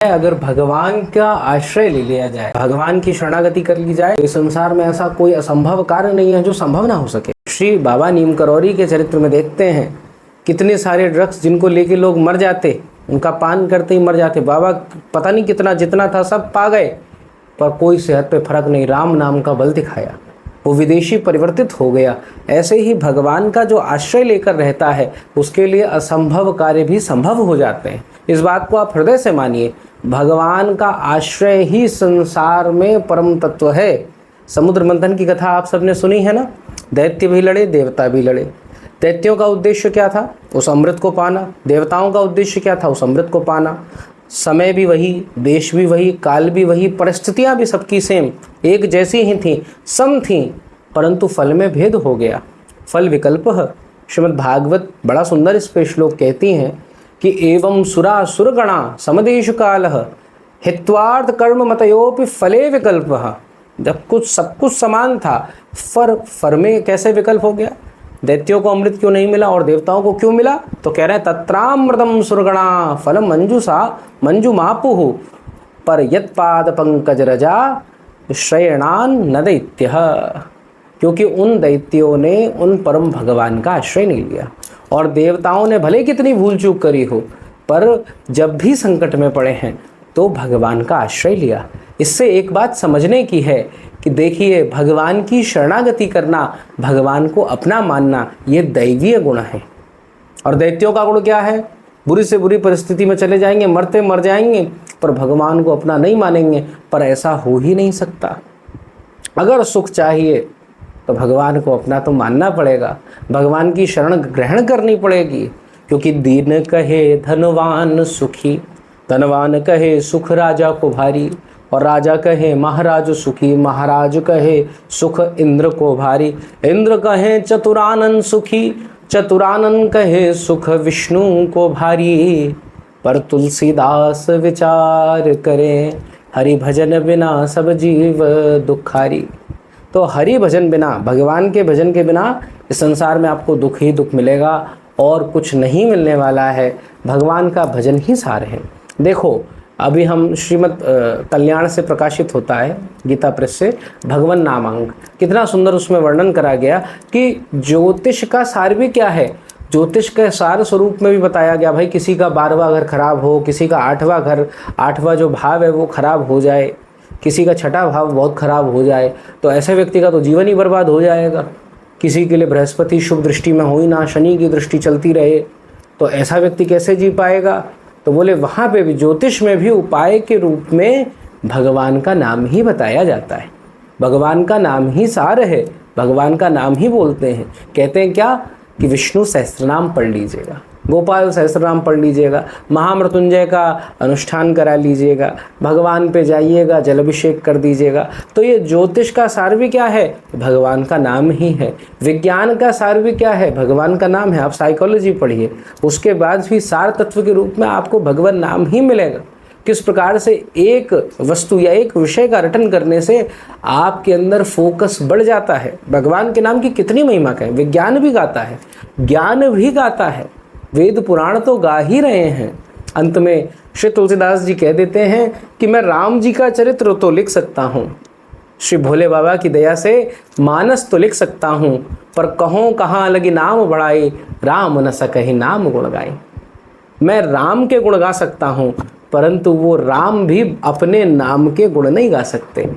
अगर भगवान का आश्रय ले लिया जाए, भगवान की शरणागति कर ली जाए, तो इस संसार में ऐसा कोई असंभव कार्य नहीं है जो संभव ना हो सके। श्री बाबा नीम करौरी के चरित्र में देखते हैं कितने सारे ड्रग्स जिनको लेके लोग मर जाते, उनका पान करते ही मर जाते। बाबा पता नहीं कितना जितना था सब पा गए, पर कोई सेहत पे फर्क नहीं। राम नाम का बल दिखाया, वो विदेशी परिवर्तित हो गया। ऐसे ही भगवान का जो आश्रय लेकर रहता है उसके लिए असंभव कार्य भी संभव हो जाते हैं। इस बात को आप हृदय से मानिए। भगवान का आश्रय ही संसार में परम तत्व है। समुद्र मंथन की कथा आप सबने सुनी है ना। दैत्य भी लड़े, देवता भी लड़े। दैत्यों का उद्देश्य क्या था? उस अमृत को पाना। देवताओं का उद्देश्य क्या था? उस अमृत को पाना। समय भी वही, देश भी वही, काल भी वही, परिस्थितियां भी सबकी सेम एक जैसी ही थी, सम थी, परंतु फल में भेद हो गया। फल विकल्प है। श्रीमद् भागवत बड़ा सुंदर इस पे श्लोक कहती हैं कि एवं सुरा सुरगणा समदेश काल हित्वार्थ कर्म मतयोपि फले विकल्प। जब कुछ सब कुछ समान था, फर में कैसे विकल्प हो गया? दैत्यों को अमृत क्यों नहीं मिला और देवताओं को क्यों मिला? तो कह रहे हैं तत्रामृतम सुरगणा फलम मंजुषा मंजुमापुः पर यत्पाद पंकज रजा श्रेयणान न दैत्य। क्योंकि उन दैत्यों ने उन परम भगवान का आश्रय नहीं लिया। और देवताओं ने भले कितनी भूल चूक करी हो, पर जब भी संकट में पड़े हैं तो भगवान का आश्रय लिया। इससे एक बात समझने की है कि देखिए, भगवान की शरणागति करना, भगवान को अपना मानना, ये दैवीय गुण है। और दैत्यों का गुण क्या है? बुरी से बुरी परिस्थिति में चले जाएंगे, मरते मर जाएंगे, पर भगवान को अपना नहीं मानेंगे। पर ऐसा हो ही नहीं सकता। अगर सुख चाहिए तो भगवान को अपना तो मानना पड़ेगा, भगवान की शरण ग्रहण करनी पड़ेगी। क्योंकि दीन कहे धनवान सुखी, धनवान कहे सुख राजा को भारी, और राजा कहे महाराज सुखी, महाराज कहे सुख इंद्र को भारी। इंद्र कहे चतुरानन सुखी, चतुरानन कहे सुख विष्णु को भारी। पर तुलसीदास विचार करें, हरि भजन बिना सब जीव दुखारी। तो हरि भजन बिना, भगवान के भजन के बिना इस संसार में आपको दुख ही दुख मिलेगा और कुछ नहीं मिलने वाला है। भगवान का भजन ही सार है। देखो, अभी हम श्रीमद् कल्याण से प्रकाशित होता है गीता प्रेस से भगवन नामांक, कितना सुंदर उसमें वर्णन करा गया कि ज्योतिष का सार भी क्या है। ज्योतिष के सार स्वरूप में भी बताया गया, भाई किसी का 12वां घर खराब हो, किसी का 8वां घर, 8वां जो भाव है वो खराब हो जाए, किसी का 6ठा भाव बहुत खराब हो जाए, तो ऐसे व्यक्ति का तो जीवन ही बर्बाद हो जाएगा। किसी के लिए बृहस्पति शुभ दृष्टि में हो ही ना, शनि की दृष्टि चलती रहे, तो ऐसा व्यक्ति कैसे जी पाएगा? तो बोले वहाँ पे भी ज्योतिष में भी उपाय के रूप में भगवान का नाम ही बताया जाता है। भगवान का नाम ही सार है, भगवान का नाम ही बोलते हैं। कहते हैं क्या कि विष्णु सहस्त्रनाम पढ़ लीजिएगा, गोपाल सहस्त्रनाम पढ़ लीजिएगा, महामृत्युंजय का अनुष्ठान करा लीजिएगा, भगवान पे जाइएगा, जलाभिषेक कर दीजिएगा। तो ये ज्योतिष का सार भी क्या है? भगवान का नाम ही है। विज्ञान का सार भी क्या है? भगवान का नाम है। आप साइकोलॉजी पढ़िए, उसके बाद भी सार तत्व के रूप में आपको भगवान नाम ही मिलेगा। किस प्रकार से एक वस्तु या एक विषय का रटन करने से आपके अंदर फोकस बढ़ जाता है। भगवान के नाम की कितनी महिमा है। विज्ञान भी गाता है, ज्ञान भी गाता है, वेद पुराण तो गा ही रहे हैं। अंत में श्री तुलसीदास जी कह देते हैं कि मैं राम जी का चरित्र तो लिख सकता हूँ, श्री भोले बाबा की दया से मानस तो लिख सकता हूँ, पर कहूँ कहाँ लगी नाम बढ़ाई, राम न सकहि नाम गुण गाई। मैं राम के गुण गा सकता हूँ, परंतु वो राम भी अपने नाम के गुण नहीं गा सकते।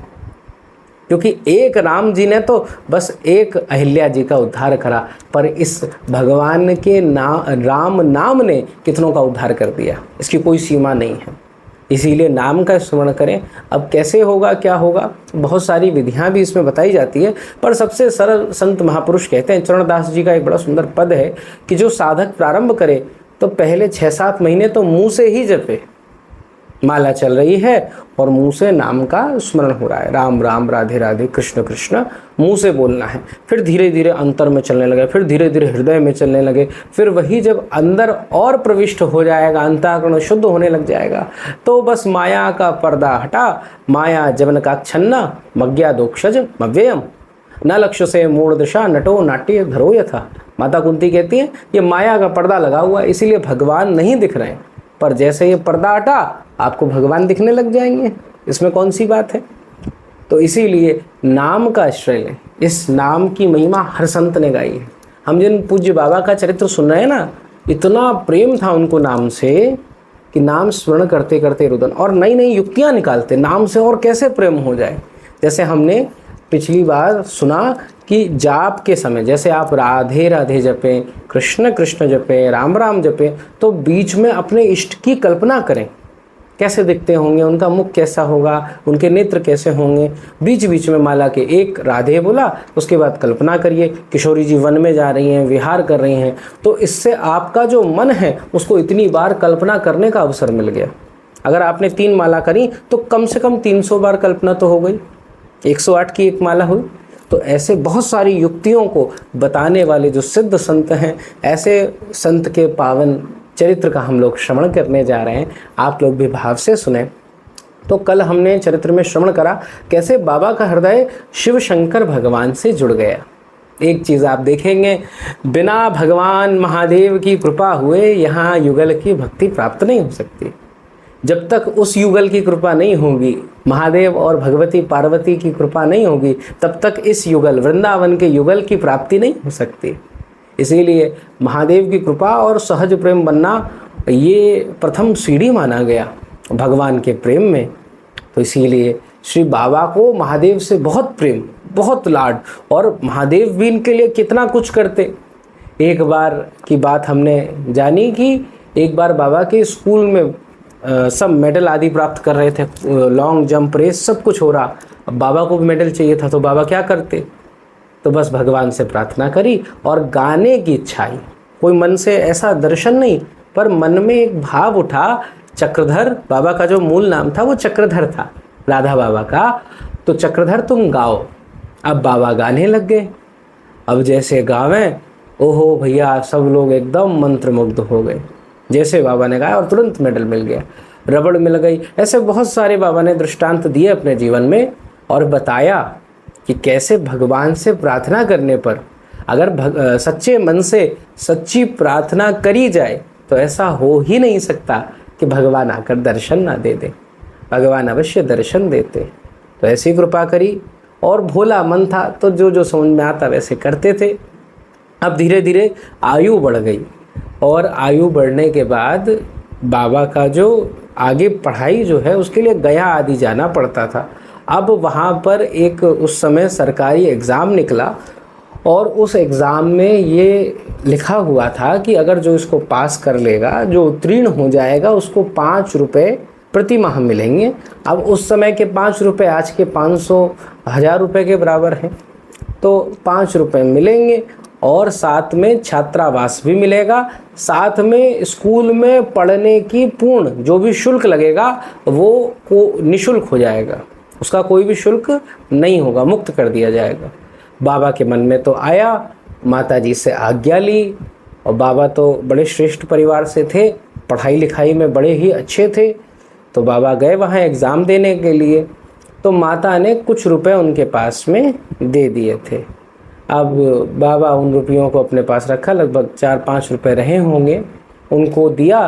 क्योंकि एक राम जी ने तो बस एक अहिल्या जी का उद्धार करा, पर इस भगवान के राम नाम ने कितनों का उद्धार कर दिया, इसकी कोई सीमा नहीं है। इसीलिए नाम का स्मरण करें। अब कैसे होगा, क्या होगा, बहुत सारी विधियां भी इसमें बताई जाती है, पर सबसे सरल संत महापुरुष कहते हैं, चरणदास जी का एक बड़ा सुंदर पद है कि जो साधक प्रारंभ करे तो पहले 6-7 महीने तो मुँह से ही जपे। माला चल रही है और मुंह से नाम का स्मरण हो रहा है, राम राम राधे राधे कृष्ण कृष्ण, मुंह से बोलना है। फिर धीरे धीरे अंतर में चलने लगे, फिर धीरे धीरे हृदय में चलने लगे, फिर वही जब अंदर और प्रविष्ट हो जाएगा, अंतःकरण शुद्ध होने लग जाएगा, तो बस माया का पर्दा हटा, माया जवन का छन्ना, मज्ञा दोक्षज मव्ययम, न लक्ष्य से मूढ़ दशा नटो नाट्य धरो यथा। माता कुंती कहती है ये माया का पर्दा लगा हुआ है, इसीलिए भगवान नहीं दिख रहे हैं। पर जैसे ये पर्दा हटा आपको भगवान दिखने लग जाएंगे, इसमें कौन सी बात है। तो इसीलिए नाम का आश्रय लें। इस नाम की महिमा हर संत ने गाई है। हम जिन पूज्य बाबा का चरित्र सुन रहे हैं ना, इतना प्रेम था उनको नाम से कि नाम स्मरण करते करते रुदन, और नई नई युक्तियाँ निकालते नाम से और कैसे प्रेम हो जाए। जैसे हमने पिछली बार सुना कि जाप के समय जैसे आप राधे राधे जपें, कृष्ण कृष्ण जपें, राम राम जपें, तो बीच में अपने इष्ट की कल्पना करें, कैसे दिखते होंगे, उनका मुख कैसा होगा, उनके नेत्र कैसे होंगे। बीच बीच में माला के एक राधे बोला, उसके बाद कल्पना करिए किशोरी जी वन में जा रही हैं, विहार कर रही हैं, तो इससे आपका जो मन है उसको इतनी बार कल्पना करने का अवसर मिल गया। अगर आपने 3 माला करी तो कम से कम 300 बार कल्पना तो हो गई, 108 की एक माला हुई। तो ऐसे बहुत सारी युक्तियों को बताने वाले जो सिद्ध संत हैं, ऐसे संत के पावन चरित्र का हम लोग श्रवण करने जा रहे हैं। आप लोग भी भाव से सुने। तो कल हमने चरित्र में श्रवण करा कैसे बाबा का हृदय शिव शंकर भगवान से जुड़ गया। एक चीज़ आप देखेंगे, बिना भगवान महादेव की कृपा हुए यहाँ युगल की भक्ति प्राप्त नहीं हो सकती। जब तक उस युगल की कृपा नहीं होगी, महादेव और भगवती पार्वती की कृपा नहीं होगी, तब तक इस युगल वृंदावन के युगल की प्राप्ति नहीं हो सकती। इसीलिए महादेव की कृपा और सहज प्रेम बनना ये प्रथम सीढ़ी माना गया भगवान के प्रेम में। तो इसीलिए श्री बाबा को महादेव से बहुत प्रेम, बहुत लाड, और महादेव भी इनके लिए कितना कुछ करते। एक बार की बात हमने जानी कि एक बार बाबा के स्कूल में सब मेडल आदि प्राप्त कर रहे थे, लॉन्ग जंप रेस सब कुछ हो रहा। अब बाबा को भी मेडल चाहिए था, तो बाबा क्या करते, तो बस भगवान से प्रार्थना करी और गाने की इच्छा आई। कोई मन से ऐसा दर्शन नहीं, पर मन में एक भाव उठा। चक्रधर बाबा का जो मूल नाम था वो चक्रधर था, राधा बाबा का। तो चक्रधर तुम गाओ। अब बाबा गाने लग गए। अब जैसे गावें, ओहो भैया, सब लोग एकदम मंत्रमुग्ध हो गए। जैसे बाबा ने गाया और तुरंत मेडल मिल गया, रबड़ मिल गई। ऐसे बहुत सारे बाबा ने दृष्टांत दिए अपने जीवन में और बताया कि कैसे भगवान से प्रार्थना करने पर अगर सच्चे मन से सच्ची प्रार्थना करी जाए तो ऐसा हो ही नहीं सकता कि भगवान आकर दर्शन ना दे दे। भगवान अवश्य दर्शन देते। तो ऐसी कृपा करी और भोला मन था, तो जो जो समझ में आता वैसे करते थे। अब धीरे धीरे आयु बढ़ गई और आयु बढ़ने के बाद बाबा का जो आगे पढ़ाई जो है उसके लिए गया आदि जाना पड़ता था। अब वहाँ पर एक उस समय सरकारी एग्ज़ाम निकला और उस एग्ज़ाम में ये लिखा हुआ था कि अगर जो इसको पास कर लेगा, जो उत्तीर्ण हो जाएगा, उसको 5 रुपये प्रति माह मिलेंगे। अब उस समय के 5 रुपये आज के 500-1000 रुपये के बराबर हैं। तो 5 रुपये मिलेंगे और साथ में छात्रावास भी मिलेगा, साथ में स्कूल में पढ़ने की पूर्ण जो भी शुल्क लगेगा वो निःशुल्क हो जाएगा, उसका कोई भी शुल्क नहीं होगा, मुक्त कर दिया जाएगा। बाबा के मन में तो आया, माता जी से आज्ञा ली, और बाबा तो बड़े श्रेष्ठ परिवार से थे, पढ़ाई लिखाई में बड़े ही अच्छे थे। तो बाबा गए वहाँ एग्ज़ाम देने के लिए। तो माता ने कुछ रुपए उनके पास में दे दिए थे। अब बाबा उन रुपयों को अपने पास रखा, लगभग 4-5 रुपए रहे होंगे, उनको दिया।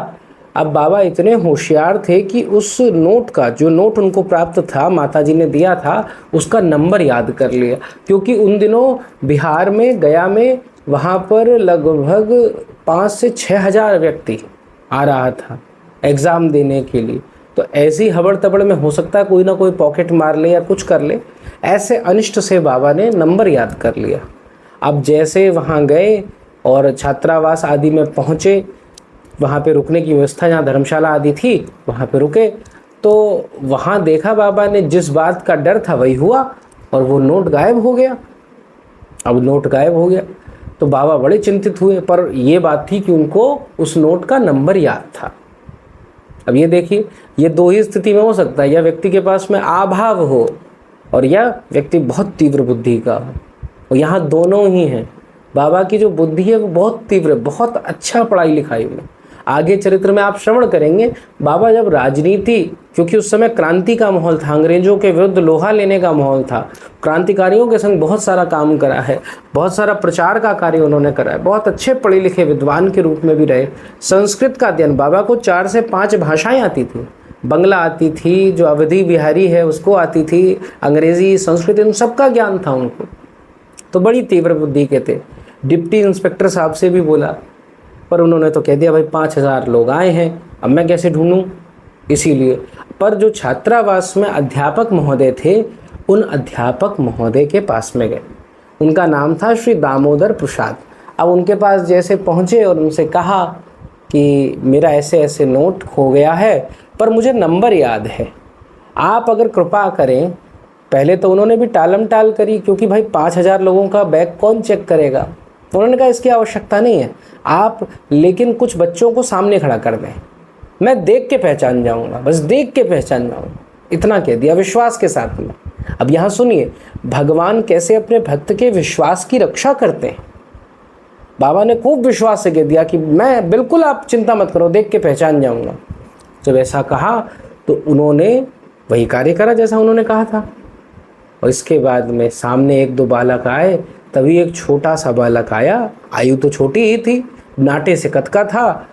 अब बाबा इतने होशियार थे कि उस नोट का, जो नोट उनको प्राप्त था, माताजी ने दिया था, उसका नंबर याद कर लिया। क्योंकि उन दिनों बिहार में, गया में, वहाँ पर लगभग 5 से 6 हज़ार व्यक्ति आ रहा था एग्ज़ाम देने के लिए। तो ऐसी हबड़ तबड़ में हो सकता है कोई ना कोई पॉकेट मार ले या कुछ कर ले, ऐसे अनिष्ट से बाबा ने नंबर याद कर लिया। अब जैसे वहाँ गए और छात्रावास आदि में पहुँचे, वहाँ पे रुकने की व्यवस्था, जहाँ धर्मशाला आदि थी वहाँ पे रुके, तो वहाँ देखा बाबा ने जिस बात का डर था वही हुआ, और वो नोट गायब हो गया। अब नोट गायब हो गया तो बाबा बड़े चिंतित हुए, पर ये बात थी कि उनको उस नोट का नंबर याद था। अब ये देखिए, ये दो ही स्थिति में हो सकता है, या व्यक्ति के पास में अभाव हो और या व्यक्ति बहुत तीव्र बुद्धि का हो, और यहाँ दोनों ही हैं। बाबा की जो बुद्धि है वो बहुत तीव्र, बहुत अच्छा पढ़ाई लिखाई में। आगे चरित्र में आप श्रवण करेंगे, बाबा जब राजनीति, क्योंकि उस समय क्रांति का माहौल था, अंग्रेजों के विरुद्ध लोहा लेने का माहौल था, क्रांतिकारियों के संग बहुत सारा काम करा है, बहुत सारा प्रचार का कार्य उन्होंने करा है, बहुत अच्छे पढ़े लिखे विद्वान के रूप में भी रहे। संस्कृत का अध्ययन, बाबा को 4 से 5 भाषाएं आती थी, बंगला आती थी, जो अवधी बिहारी है उसको आती थी, अंग्रेज़ी, संस्कृत, इन सबका ज्ञान था उनको। तो बड़ी तीव्र बुद्धि के थे। डिप्टी इंस्पेक्टर साहब से भी बोला, पर उन्होंने तो कह दिया भाई 5,000 लोग आए हैं, अब मैं कैसे ढूंढूं। इसीलिए पर जो छात्रावास में अध्यापक महोदय थे, उन अध्यापक महोदय के पास में गए। उनका नाम था श्री दामोदर प्रसाद। अब उनके पास जैसे पहुँचे और उनसे कहा कि मेरा ऐसे ऐसे नोट खो गया है, पर मुझे नंबर याद है, आप अगर कृपा करें। पहले तो उन्होंने भी टालम टाल करी, क्योंकि भाई 5,000 लोगों का बैग कौन चेक करेगा। तो उन्होंने कहा इसकी आवश्यकता नहीं है, आप लेकिन कुछ बच्चों को सामने खड़ा कर दें, मैं देख के पहचान जाऊंगा, बस देख के पहचान जाऊंगा। इतना कह दिया विश्वास के साथ में। अब यहाँ सुनिए, भगवान कैसे अपने भक्त के विश्वास की रक्षा करते हैं। बाबा ने खूब विश्वास से कह दिया कि मैं बिल्कुल, आप चिंता मत करो, देख के पहचान जाऊंगा। जब ऐसा कहा तो उन्होंने वही कार्य करा जैसा उन्होंने कहा था। और इसके बाद में सामने 1-2 बालक आए, तभी एक छोटा सा बालक आया, आयु तो छोटी ही थी, नाटे से कद का था।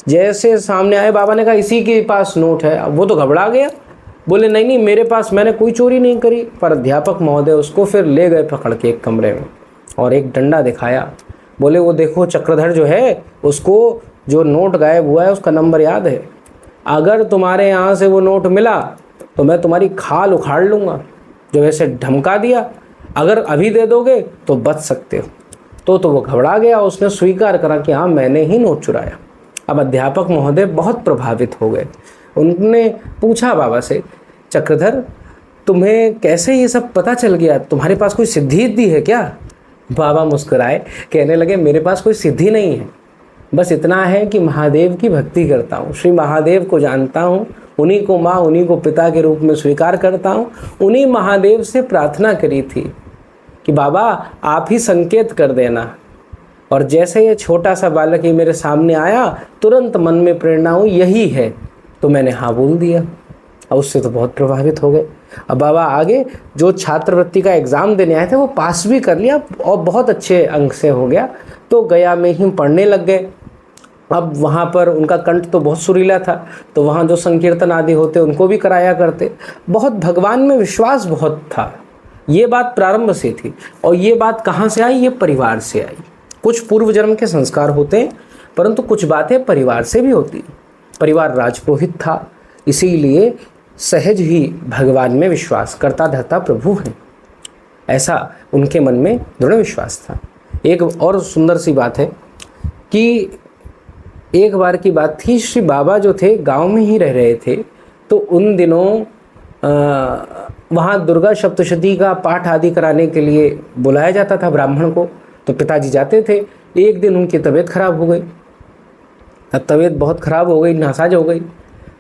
जैसे सामने आए, बाबा ने कहा इसी के पास नोट है। अब वो तो घबरा गया, बोले नहीं नहीं मेरे पास, मैंने कोई चोरी नहीं करी। पर अध्यापक महोदय उसको फिर ले गए पकड़ के एक कमरे में और एक डंडा दिखाया। बोले वो देखो चक्रधर जो है, उसको जो नोट गायब हुआ है उसका नंबर याद है, अगर तुम्हारे यहाँ से वो नोट मिला तो मैं तुम्हारी खाल उखाड़ लूँगा। जो ऐसे धमका दिया, अगर अभी दे दोगे तो बच सकते हो। तो वो घबरा गया, उसने स्वीकार करा कि हाँ मैंने ही नोट चुराया। अब अध्यापक महोदय बहुत प्रभावित हो गए। उन्होंने पूछा बाबा से, चक्रधर तुम्हें कैसे ये सब पता चल गया, तुम्हारे पास कोई सिद्धि है क्या? बाबा मुस्कुराए, कहने लगे मेरे पास कोई सिद्धि नहीं है, बस इतना है कि महादेव की भक्ति करता हूँ, श्री महादेव को जानता हूँ, उन्हीं को माँ, उन्हीं को पिता के रूप में स्वीकार करता हूँ। उन्हीं महादेव से प्रार्थना करी थी कि बाबा आप ही संकेत कर देना। और जैसे ये छोटा सा बालक ही मेरे सामने आया, तुरंत मन में प्रेरणा हुई यही है, तो मैंने हाँ बोल दिया। और उससे तो बहुत प्रभावित हो गए। अब बाबा आगे जो छात्रवृत्ति का एग्ज़ाम देने आए थे वो पास भी कर लिया और बहुत अच्छे अंक से हो गया। तो गया में ही पढ़ने लग गए। अब वहाँ पर उनका कंठ तो बहुत सुरीला था, तो वहाँ जो संकीर्तन आदि होते उनको भी कराया करते। बहुत भगवान में विश्वास बहुत था। ये बात प्रारंभ से थी। और ये बात कहाँ से आई? ये परिवार से आई। कुछ पूर्व जन्म के संस्कार होते हैं, परंतु कुछ बातें परिवार से भी होती। परिवार राजपुरोहित था, इसीलिए सहज ही भगवान में विश्वास करता धरता प्रभु हैं, ऐसा उनके मन में दृढ़ विश्वास था। एक और सुंदर सी बात है कि एक बार की बात थी, श्री बाबा जो थे गांव में ही रह रहे थे, तो उन दिनों वहाँ दुर्गा सप्तशती का पाठ आदि कराने के लिए बुलाया जाता था ब्राह्मण को। तो पिताजी जाते थे। एक दिन उनकी तबीयत खराब हो गई। अब तबीयत बहुत ख़राब हो गई, नासाज हो गई।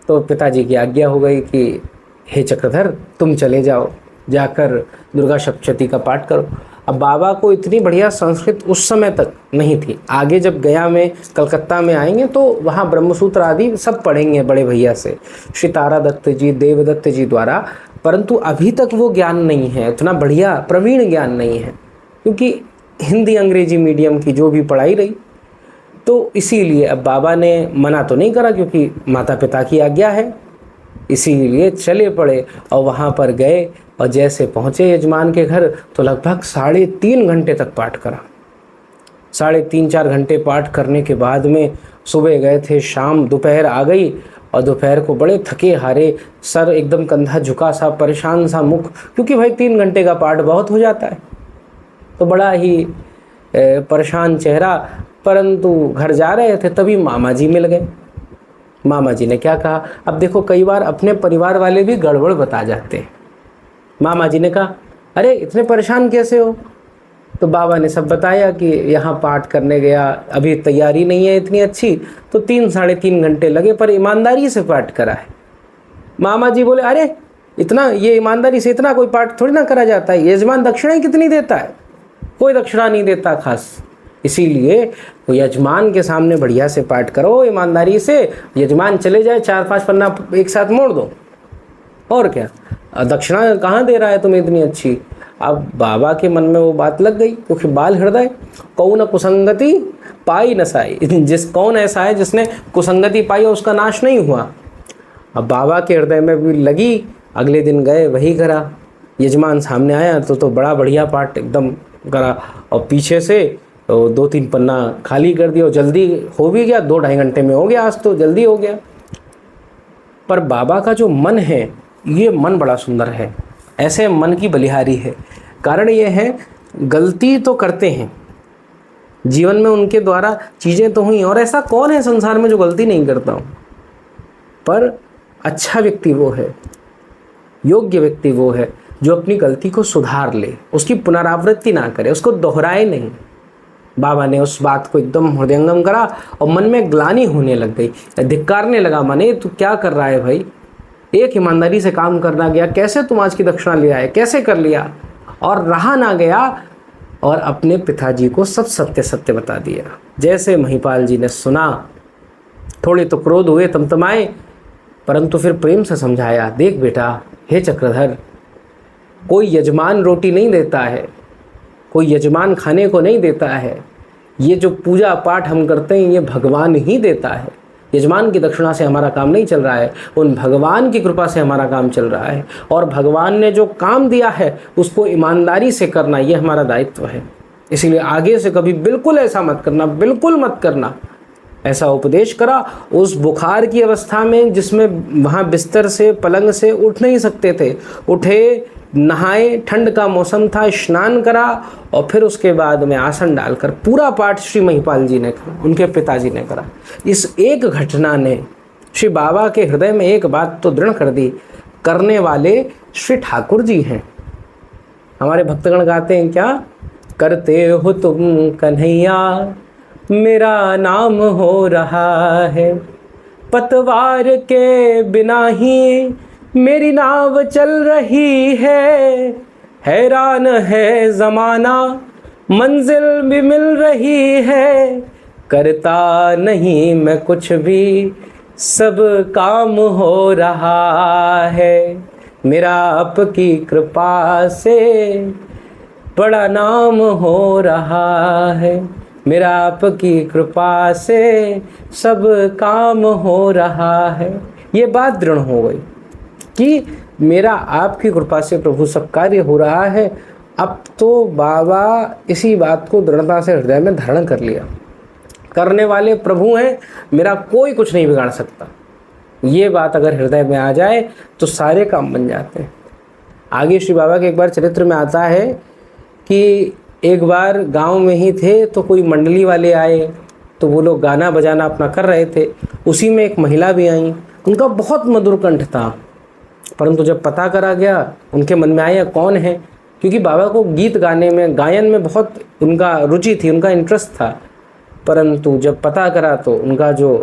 तो पिताजी की आज्ञा हो गई कि हे चक्रधर तुम चले जाओ, जाकर दुर्गा सप्तशती का पाठ करो। अब बाबा को इतनी बढ़िया संस्कृत उस समय तक नहीं थी। आगे जब गया में कलकत्ता में आएंगे तो वहाँ ब्रह्मसूत्र आदि सब पढ़ेंगे बड़े भैया से, श्री तारा दत्त जी, देवदत्त जी द्वारा। परंतु अभी तक वो ज्ञान नहीं है, इतना बढ़िया प्रवीण ज्ञान नहीं है, क्योंकि हिंदी अंग्रेजी मीडियम की जो भी पढ़ाई रही। तो इसीलिए अब बाबा ने मना तो नहीं करा, क्योंकि माता पिता की आज्ञा है, इसीलिए चले पड़े और वहाँ पर गए। और जैसे पहुँचे यजमान के घर तो लगभग 3.5 घंटे तक पाठ करा। 3.5-4 घंटे पाठ करने के बाद में सुबह गए थे, शाम दोपहर आ गई और दोपहर को बड़े थके हारे, सर एकदम कंधा झुका सा, परेशान सा मुख, क्योंकि भाई 3 घंटे का पाठ बहुत हो जाता है। तो बड़ा ही परेशान चेहरा। परंतु घर जा रहे थे तभी मामा जी मिल गए। मामा जी ने क्या कहा, अब देखो कई बार अपने परिवार वाले भी गड़बड़ बता जाते हैं। मामा जी ने कहा अरे इतने परेशान कैसे हो? तो बाबा ने सब बताया कि यहाँ पाठ करने गया, अभी तैयारी नहीं है इतनी अच्छी, तो 3-3.5 घंटे लगे, पर ईमानदारी से पाठ करा है। मामा जी बोले अरे इतना, ये ईमानदारी से इतना कोई पाठ थोड़ी ना करा जाता है, यजमान दक्षिणा कितनी देता है? कोई दक्षिणा नहीं देता खास। इसीलिए तो यजमान के सामने बढ़िया से पाठ करो ईमानदारी से, यजमान चले जाए 4-5 पन्ना एक साथ मोड़ दो, और क्या, दक्षिणा कहाँ दे रहा है तुम्हें इतनी अच्छी। अब बाबा के मन में वो बात लग गई, क्योंकि बाल हृदय कौन कुसंगति पाई न साई, कौन ऐसा है जिसने कुसंगति पाई और उसका नाश नहीं हुआ। अब बाबा के हृदय में भी लगी, अगले दिन गए वही करा। यजमान सामने आया तो बड़ा बढ़िया पाठ एकदम करा, और पीछे से 2-3 पन्ना खाली कर दिया, और जल्दी हो भी गया, 2-2.5 घंटे में हो गया, आज तो जल्दी हो गया। पर बाबा का जो मन है, ये मन बड़ा सुंदर है, ऐसे मन की बलिहारी है। कारण ये है, गलती तो करते हैं, जीवन में उनके द्वारा चीज़ें तो हुई, और ऐसा कौन है संसार में जो गलती नहीं करता हूँ, पर अच्छा व्यक्ति वो है, योग्य व्यक्ति वो है जो अपनी गलती को सुधार ले, उसकी पुनरावृत्ति ना करे, उसको दोहराए नहीं। बाबा ने उस बात को एकदम हृदयंगम करा और मन में ग्लानि होने लग गई, धिक्कारने लगा, माने तू क्या कर रहा है भाई, एक ईमानदारी से काम करना गया, कैसे तुम आज की दक्षिणा ले आए, कैसे कर लिया, और रहा ना गया, और अपने पिताजी को सब सत्य सत्य बता दिया। जैसे महिपाल जी ने सुना, थोड़े तो क्रोध हुए, तमतमाए, परंतु फिर प्रेम से समझाया, देख बेटा, हे चक्रधर, कोई यजमान रोटी नहीं देता है, कोई यजमान खाने को नहीं देता है, ये जो पूजा पाठ हम करते हैं ये भगवान ही देता है। यजमान की दक्षिणा से हमारा काम नहीं चल रहा है, उन भगवान की कृपा से हमारा काम चल रहा है, और भगवान ने जो काम दिया है उसको ईमानदारी से करना, ये हमारा दायित्व है। इसीलिए आगे से कभी बिल्कुल ऐसा मत करना, बिल्कुल मत करना। ऐसा उपदेश करा। उस बुखार की अवस्था में जिसमें वहाँ बिस्तर से पलंग से उठ नहीं सकते थे, उठे, नहाए, ठंड का मौसम था, स्नान करा, और फिर उसके बाद में आसन डालकर पूरा पाठ श्री महिपाल जी ने करा, उनके पिताजी ने करा। इस एक घटना ने श्री बाबा के हृदय में एक बात तो दृढ़ कर दी, करने वाले श्री ठाकुर जी हैं। हमारे भक्तगण गाते हैं क्या, करते हो तुम कन्हैया मेरा नाम हो रहा है, पतवार के बिना ही मेरी नाव चल रही है, हैरान है ज़माना मंजिल भी मिल रही है, करता नहीं मैं कुछ भी सब काम हो रहा है, मेरा आपकी कृपा से बड़ा नाम हो रहा है, मेरा आपकी कृपा से सब काम हो रहा है। ये बात दृढ़ हो गई कि मेरा आपकी कृपा से प्रभु सब कार्य हो रहा है। अब तो बाबा इसी बात को दृढ़ता से हृदय में धारण कर लिया, करने वाले प्रभु हैं, मेरा कोई कुछ नहीं बिगाड़ सकता। ये बात अगर हृदय में आ जाए तो सारे काम बन जाते हैं। आगे श्री बाबा के एक बार चरित्र में आता है कि एक बार गांव में ही थे तो कोई मंडली वाले आए, तो वो लोग गाना बजाना अपना कर रहे थे, उसी में एक महिला भी आई, उनका बहुत मधुर कंठ था, परंतु जब पता करा गया उनके मन में आया कौन है, क्योंकि बाबा को गीत गाने में, गायन में बहुत उनका रुचि थी, उनका इंटरेस्ट था, परंतु जब पता करा तो उनका जो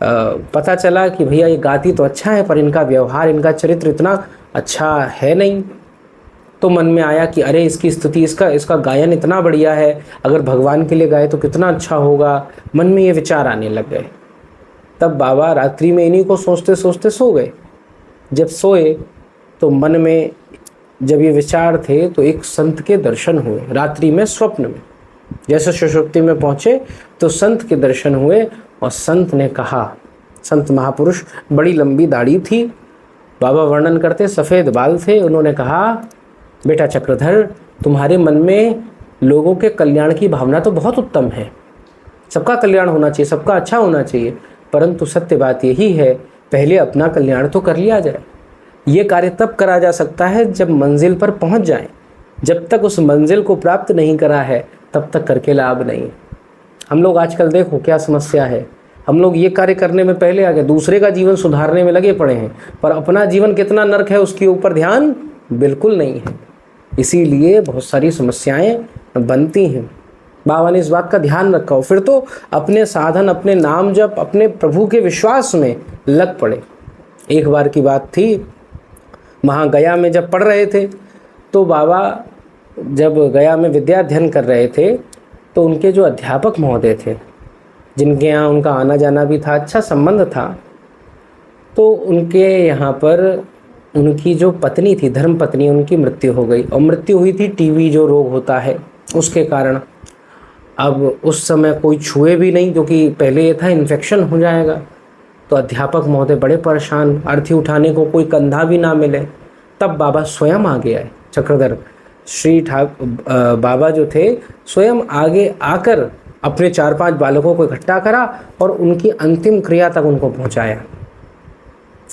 पता चला कि भैया ये गाती तो अच्छा है पर इनका व्यवहार, इनका चरित्र इतना अच्छा है नहीं। तो मन में आया कि अरे इसकी स्तुति, इसका गायन इतना बढ़िया है, अगर भगवान के लिए गाए तो कितना अच्छा होगा। मन में ये विचार आने लग गए। तब बाबा रात्रि में इन्हीं को सोचते सोचते सो गए। जब सोए तो मन में जब ये विचार थे तो एक संत के दर्शन हुए रात्रि में, स्वप्न में। जैसे सुषुप्ति में पहुँचे तो संत के दर्शन हुए और संत ने कहा, संत महापुरुष, बड़ी लंबी दाढ़ी थी, बाबा वर्णन करते सफ़ेद बाल थे। उन्होंने कहा, बेटा चक्रधर, तुम्हारे मन में लोगों के कल्याण की भावना तो बहुत उत्तम है, सबका कल्याण होना चाहिए, सबका अच्छा होना चाहिए, परंतु सत्य बात यही है पहले अपना कल्याण तो कर लिया जाए। ये कार्य तब करा जा सकता है जब मंजिल पर पहुंच जाए, जब तक उस मंजिल को प्राप्त नहीं करा है तब तक करके लाभ नहीं। हम लोग आजकल देखो क्या समस्या है, हम लोग ये कार्य करने में पहले आ गए, दूसरे का जीवन सुधारने में लगे पड़े हैं, पर अपना जीवन कितना नरक है उसके ऊपर ध्यान बिल्कुल नहीं है। इसीलिए बहुत सारी समस्याएं बनती हैं। बाबा ने इस बात का ध्यान रखा हो, फिर तो अपने साधन, अपने नाम जप, अपने प्रभु के विश्वास में लग पड़े। एक बार की बात थी, वहाँ गया में जब पढ़ रहे थे तो बाबा जब गया में विद्या अध्ययन कर रहे थे तो उनके जो अध्यापक महोदय थे, जिनके यहाँ उनका आना जाना भी था, अच्छा संबंध था, तो उनके यहाँ पर उनकी जो पत्नी थी, धर्म पत्नी, उनकी मृत्यु हो गई। और मृत्यु हुई थी टीबी जो रोग होता है उसके कारण। अब उस समय कोई छुए भी नहीं, क्योंकि पहले ये था इन्फेक्शन हो जाएगा। तो अध्यापक महोदय बड़े परेशान, अर्थी उठाने को कोई कंधा भी ना मिले। तब बाबा स्वयं आगे आए। चक्रधर श्री बाबा जो थे स्वयं आगे आकर अपने 4-5 बालकों को इकट्ठा करा और उनकी अंतिम क्रिया तक उनको पहुंचाया।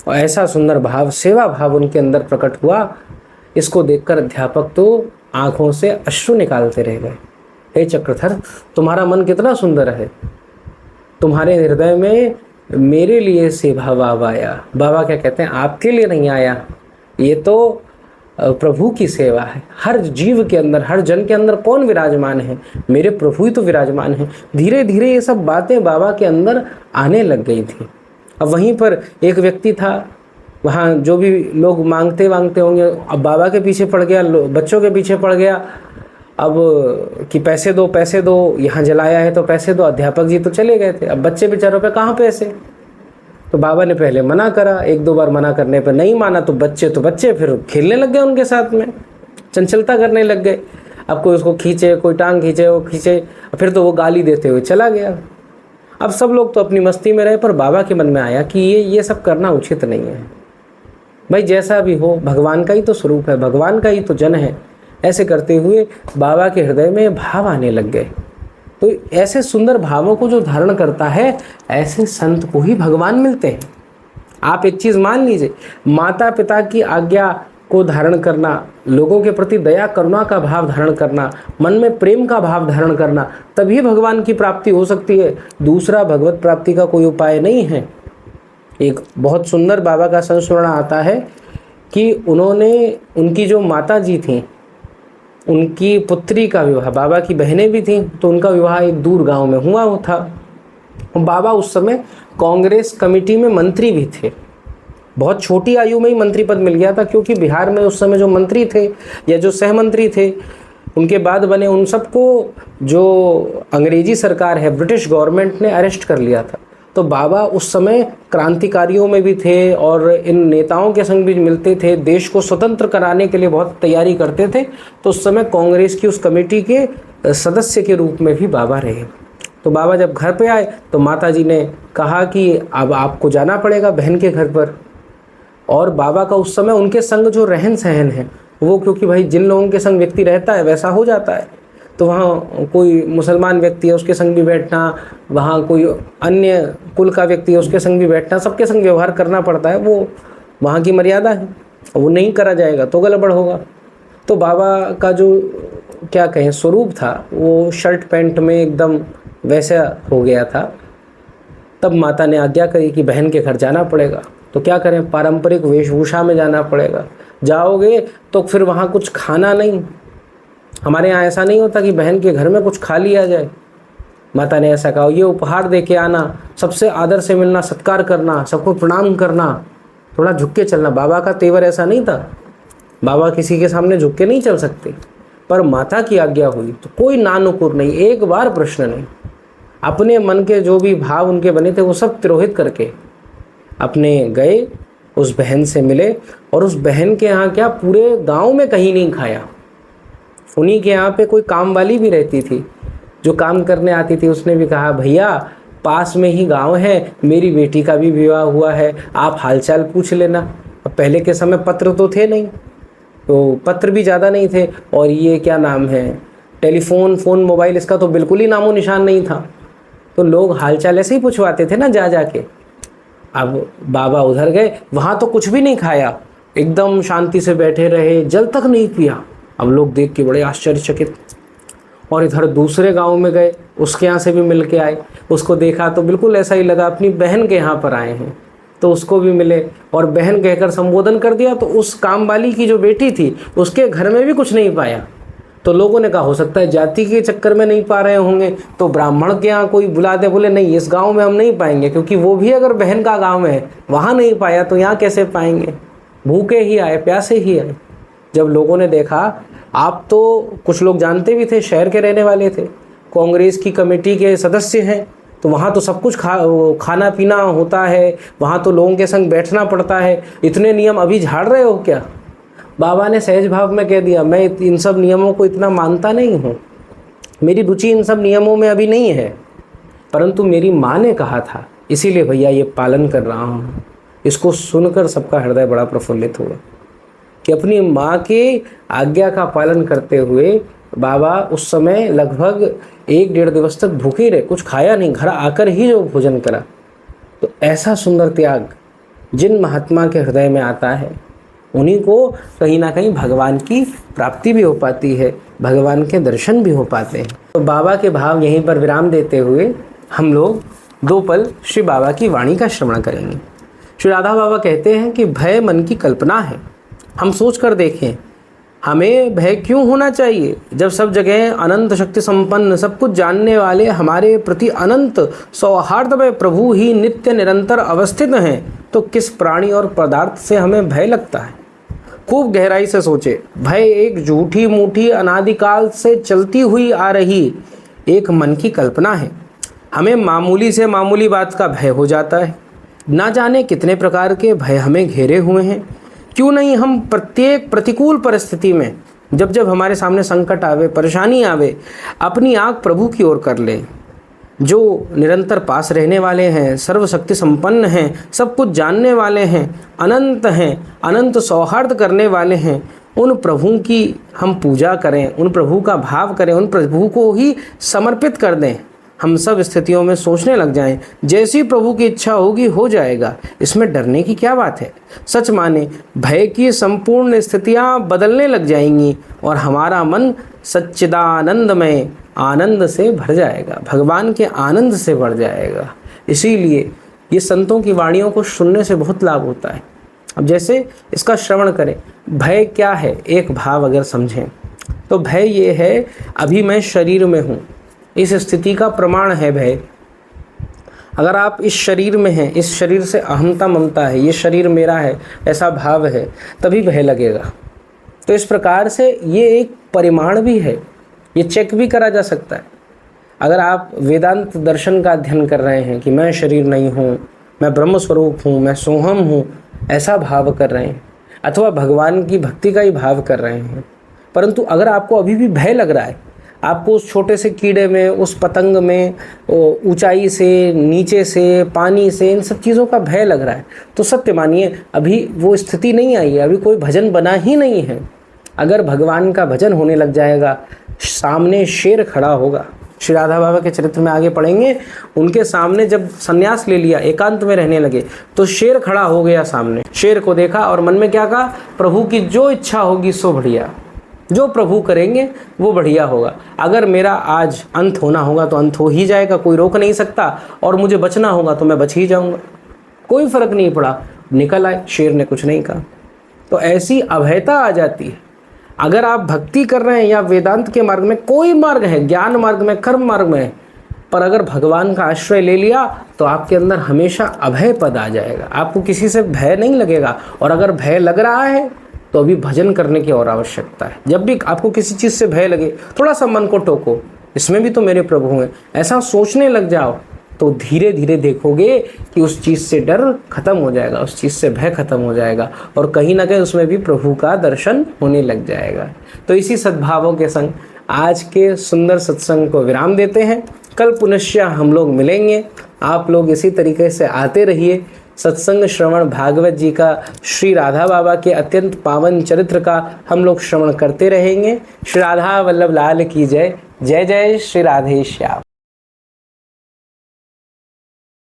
और ऐसा सुंदर भाव, सेवा भाव उनके अंदर प्रकट हुआ। इसको देखकर अध्यापक तो आंखों से अश्रु निकालते रह गए। हे चक्रधर, तुम्हारा मन कितना सुंदर है, तुम्हारे हृदय में मेरे लिए सेवा भाव आया। बाबा क्या कहते हैं, आपके लिए नहीं आया, ये तो प्रभु की सेवा है। हर जीव के अंदर, हर जन के अंदर कौन विराजमान है, मेरे प्रभु ही तो विराजमान है। धीरे धीरे ये सब बातें बाबा के अंदर आने लग गई थी। अब वहीं पर एक व्यक्ति था, वहाँ जो भी लोग मांगते होंगे, अब बाबा के पीछे पड़ गया, बच्चों के पीछे पड़ गया। अब कि पैसे दो, यहाँ जलाया है तो पैसे दो। अध्यापक जी तो चले गए थे, अब बच्चे बेचारों पे कहाँ पैसे। तो बाबा ने पहले मना करा, 1-2 बार मना करने पर नहीं माना तो बच्चे फिर खेलने लग गए उनके साथ में, चंचलता करने लग गए। अब कोई उसको खींचे, कोई टांग खींचे, वो खींचे, फिर तो वो गाली देते हुए चला गया। अब सब लोग तो अपनी मस्ती में रहे, पर बाबा के मन में आया कि ये सब करना उचित नहीं है। भाई जैसा भी हो, भगवान का ही तो स्वरूप है, भगवान का ही तो जन है। ऐसे करते हुए बाबा के हृदय में भाव आने लग गए। तो ऐसे सुंदर भावों को जो धारण करता है, ऐसे संत को ही भगवान मिलते हैं। आप एक चीज़ मान लीजिए, माता पिता की आज्ञा को धारण करना, लोगों के प्रति दया करुणा का भाव धारण करना, मन में प्रेम का भाव धारण करना, तभी भगवान की प्राप्ति हो सकती है। दूसरा भगवत प्राप्ति का कोई उपाय नहीं है। एक बहुत सुंदर बाबा का संस्मरण आता है कि उनकी जो माता जी थीं, उनकी पुत्री का विवाह, बाबा की बहनें भी थीं, तो उनका विवाह एक दूर गांव में हुआ था। बाबा उस समय कांग्रेस कमेटी में मंत्री भी थे। बहुत छोटी आयु में ही मंत्री पद मिल गया था, क्योंकि बिहार में उस समय जो मंत्री थे या जो सहमंत्री थे, उनके बाद बने, उन सबको जो अंग्रेजी सरकार है, ब्रिटिश गवर्नमेंट ने अरेस्ट कर लिया था। तो बाबा उस समय क्रांतिकारियों में भी थे और इन नेताओं के संग भी मिलते थे, देश को स्वतंत्र कराने के लिए बहुत तैयारी करते थे। तो उस समय कांग्रेस की उस कमेटी के सदस्य के रूप में भी बाबा रहे। तो बाबा जब घर पे आए तो माता जी ने कहा कि अब आपको जाना पड़ेगा बहन के घर पर। और बाबा का उस समय उनके संग जो रहन सहन है वो, क्योंकि भाई जिन लोगों के संग व्यक्ति रहता है वैसा हो जाता है। तो वहाँ कोई मुसलमान व्यक्ति है उसके संग भी बैठना, वहाँ कोई अन्य कुल का व्यक्ति है उसके संग भी बैठना, सबके संग व्यवहार करना पड़ता है, वो वहाँ की मर्यादा है। वो नहीं करा जाएगा तो गड़बड़ होगा। तो बाबा का जो क्या कहें स्वरूप था, वो शर्ट पैंट में एकदम वैसा हो गया था। तब माता ने आज्ञा करी कि बहन के घर जाना पड़ेगा। तो क्या करें, पारंपरिक वेशभूषा में जाना पड़ेगा। जाओगे तो फिर वहाँ कुछ खाना नहीं, हमारे यहाँ ऐसा नहीं होता कि बहन के घर में कुछ खा लिया जाए। माता ने ऐसा कहा, ये उपहार दे के आना, सबसे आदर से मिलना, सत्कार करना, सबको प्रणाम करना, थोड़ा झुक के चलना। बाबा का तेवर ऐसा नहीं था, बाबा किसी के सामने झुक के नहीं चल सकते। पर माता की आज्ञा हुई तो कोई नानुकुर नहीं, एक बार प्रश्न नहीं। अपने मन के जो भी भाव उनके बने थे वो सब तिरोहित करके अपने गए, उस बहन से मिले। और उस बहन के यहाँ क्या, पूरे गांव में कहीं नहीं खाया। उन्हीं के यहाँ पे कोई काम वाली भी रहती थी जो काम करने आती थी, उसने भी कहा, भैया पास में ही गांव है, मेरी बेटी का भी विवाह हुआ है, आप हालचाल पूछ लेना। अब पहले के समय पत्र तो थे नहीं, तो पत्र भी ज़्यादा नहीं थे, और ये क्या नाम है, टेलीफोन, मोबाइल, इसका तो बिल्कुल ही नामो निशान नहीं था। तो लोग हालचाल ऐसे ही पूछवाते थे ना जा के। अब बाबा उधर गए, वहाँ तो कुछ भी नहीं खाया, एकदम शांति से बैठे रहे, जल तक नहीं पिया। अब लोग देख के बड़े आश्चर्यचकित। और इधर दूसरे गांव में गए, उसके यहाँ से भी मिल के आए, उसको देखा तो बिल्कुल ऐसा ही लगा अपनी बहन के यहाँ पर आए हैं, तो उसको भी मिले और बहन कहकर संबोधन कर दिया। तो उस काम वाली की जो बेटी थी उसके घर में भी कुछ नहीं पाया। तो लोगों ने कहा, हो सकता है जाति के चक्कर में नहीं पा रहे होंगे, तो ब्राह्मण के यहाँ कोई बुला दे। बोले नहीं, इस गाँव में हम नहीं पाएंगे, क्योंकि वो भी अगर बहन का गाँव है, वहाँ नहीं पाया तो यहाँ कैसे पाएंगे। भूखे ही आए, प्यासे ही आए। जब लोगों ने देखा, आप तो कुछ लोग जानते भी थे, शहर के रहने वाले थे, कांग्रेस की कमेटी के सदस्य हैं, तो वहाँ तो सब कुछ खाना पीना होता है, वहाँ तो लोगों के संग बैठना पड़ता है, इतने नियम अभी झाड़ रहे हो क्या। बाबा ने सहज भाव में कह दिया, मैं इन सब नियमों को इतना मानता नहीं हूँ, मेरी रुचि इन सब नियमों में अभी नहीं है, परंतु मेरी माँ ने कहा था इसीलिए भैया ये पालन कर रहा हूँ। इसको सुनकर सबका हृदय बड़ा प्रफुल्लित हुआ कि अपनी माँ के आज्ञा का पालन करते हुए बाबा उस समय लगभग 1-1.5 दिवस तक भूखे रहे, कुछ खाया नहीं, घर आकर ही जो भोजन करा। तो ऐसा सुंदर त्याग जिन महात्मा के हृदय में आता है उन्हीं को कहीं ना कहीं भगवान की प्राप्ति भी हो पाती है, भगवान के दर्शन भी हो पाते हैं। तो बाबा के भाव यहीं पर विराम देते हुए हम लोग 2 पल श्री बाबा की वाणी का श्रवण करेंगे। श्री राधा बाबा कहते हैं कि भय मन की कल्पना है। हम सोच कर देखें, हमें भय क्यों होना चाहिए जब सब जगह अनंत शक्ति संपन्न सब कुछ जानने वाले हमारे प्रति अनंत सौहार्दमय प्रभु ही नित्य निरंतर अवस्थित हैं। तो किस प्राणी और पदार्थ से हमें भय लगता है? खूब गहराई से सोचे। भय एक झूठी मूठी अनादिकाल से चलती हुई आ रही एक मन की कल्पना है। हमें मामूली से मामूली बात का भय हो जाता है। ना जाने कितने प्रकार के भय हमें घेरे हुए हैं। क्यों नहीं हम प्रत्येक प्रतिकूल परिस्थिति में जब जब हमारे सामने संकट आवे, परेशानी आवे, अपनी आँख प्रभु की ओर कर ले, जो निरंतर पास रहने वाले हैं, सर्वशक्ति संपन्न हैं, सब कुछ जानने वाले हैं, अनंत हैं, अनंत सौहार्द करने वाले हैं, उन प्रभु की हम पूजा करें, उन प्रभु का भाव करें, उन प्रभु को ही समर्पित कर दें। हम सब स्थितियों में सोचने लग जाएं, जैसी प्रभु की इच्छा होगी हो जाएगा। इसमें डरने की क्या बात है? सच माने भय की संपूर्ण स्थितियां बदलने लग जाएंगी और हमारा मन सच्चिदानंदमय आनंद से भर जाएगा, भगवान के आनंद से भर जाएगा। इसीलिए ये संतों की वाणियों को सुनने से बहुत लाभ होता है। अब जैसे इसका श्रवण करें, भय क्या है एक भाव अगर समझें तो भय ये है, अभी मैं शरीर में हूँ, इस स्थिति का प्रमाण है भय। अगर आप इस शरीर में हैं, इस शरीर से अहमता ममता है, ये शरीर मेरा है ऐसा भाव है, तभी भय लगेगा। तो इस प्रकार से ये एक परिमाण भी है, ये चेक भी करा जा सकता है। अगर आप वेदांत दर्शन का अध्ययन कर रहे हैं कि मैं शरीर नहीं हूँ, मैं ब्रह्म स्वरूप हूँ, मैं सोहम हूँ, ऐसा भाव कर रहे हैं, अथवा भगवान की भक्ति का ही भाव कर रहे हैं, परंतु अगर आपको अभी भी भय लग रहा है, आपको उस छोटे से कीड़े में, उस पतंग में, ऊंचाई से, नीचे से, पानी से, इन सब चीज़ों का भय लग रहा है, तो सत्य मानिए अभी वो स्थिति नहीं आई है, अभी कोई भजन बना ही नहीं है। अगर भगवान का भजन होने लग जाएगा, सामने शेर खड़ा होगा। श्री राधा बाबा के चरित्र में आगे पढ़ेंगे, उनके सामने जब सन्यास ले लिया, एकांत में रहने लगे, तो शेर खड़ा हो गया सामने। शेर को देखा और मन में क्या कहा? प्रभु की जो इच्छा होगी सो बढ़िया, जो प्रभु करेंगे वो बढ़िया होगा। अगर मेरा आज अंत होना होगा तो अंत हो ही जाएगा, कोई रोक नहीं सकता, और मुझे बचना होगा तो मैं बच ही जाऊंगा, कोई फर्क नहीं पड़ा। निकल आए, शेर ने कुछ नहीं कहा। तो ऐसी अभयता आ जाती है। अगर आप भक्ति कर रहे हैं या वेदांत के मार्ग में, कोई मार्ग है, ज्ञान मार्ग में, कर्म मार्ग में, पर अगर भगवान का आश्रय ले लिया तो आपके अंदर हमेशा अभय पद आ जाएगा, आपको किसी से भय नहीं लगेगा। और अगर भय लग रहा है तो अभी भजन करने की और आवश्यकता है। जब भी आपको किसी चीज़ से भय लगे, थोड़ा सा मन को टोको, इसमें भी तो मेरे प्रभु हैं, ऐसा सोचने लग जाओ, तो धीरे धीरे देखोगे कि उस चीज़ से डर खत्म हो जाएगा, उस चीज़ से भय खत्म हो जाएगा, और कहीं ना कहीं उसमें भी प्रभु का दर्शन होने लग जाएगा। तो इसी सद्भावों के संग आज के सुंदर सत्संग को विराम देते हैं। कल पुनश्च हम लोग मिलेंगे। आप लोग इसी तरीके से आते रहिए। सत्संग श्रवण भागवत जी का, श्री राधा बाबा के अत्यंत पावन चरित्र का हम लोग श्रवण करते रहेंगे। श्री राधा वल्लभ लाल की जय। जय जय श्री राधे श्याम।